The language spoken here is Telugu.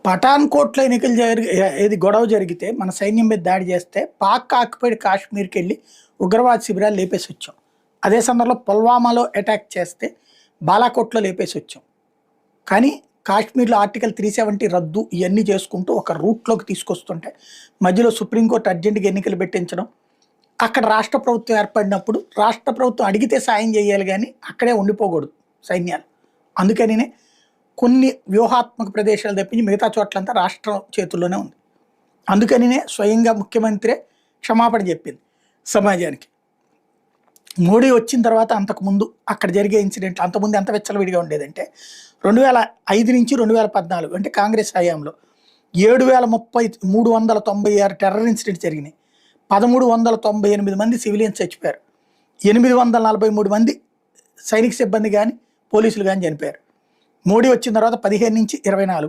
పఠాన్కోట్లో ఎన్నికలు ఏది గొడవ జరిగితే మన సైన్యం మీద దాడి చేస్తే పాక్ ఆక్యుపైడ్ కాశ్మీర్కి వెళ్ళి ఉగ్రవాద శిబిరాలు లేపేసి వచ్చాం. అదే సందర్భంలో పుల్వామాలో అటాక్ చేస్తే బాలాకోట్లో లేపేసి వచ్చాం. కానీ కాశ్మీర్లో ఆర్టికల్ 370 రద్దు ఇవన్నీ చేసుకుంటూ ఒక రూట్లోకి తీసుకొస్తుంటే మధ్యలో సుప్రీంకోర్టు అర్జెంటుగా ఎన్నికలు పెట్టించడం, అక్కడ రాష్ట్ర ప్రభుత్వం ఏర్పడినప్పుడు రాష్ట్ర ప్రభుత్వం అడిగితే సాయం చేయాలి కానీ అక్కడే ఉండిపోకూడదు సైన్యాలు. అందుకనినే కొన్ని వ్యూహాత్మక ప్రదేశాలు తప్పించి మిగతా చోట్లంతా రాష్ట్రం చేతుల్లోనే ఉంది. అందుకనినే స్వయంగా ముఖ్యమంత్రి క్షమాపణ చెప్పింది సమాజానికి. మోడీ వచ్చిన తర్వాత అంతకుముందు అక్కడ జరిగే ఇన్సిడెంట్లు అంతకుముందు ఎంత విచ్చలవిడిగా ఉండేదంటే 2005 నుంచి 2014 అంటే కాంగ్రెస్ హయాంలో 7,396 టెర్రర్ ఇన్సిడెంట్స్ జరిగినాయి. 1,398 మంది సివిలియన్స్ చచ్చిపోయారు. 843 మంది సైనిక సిబ్బంది కానీ పోలీసులు కానీ చనిపోయారు. మోడీ వచ్చిన తర్వాత 15 నుంచి 24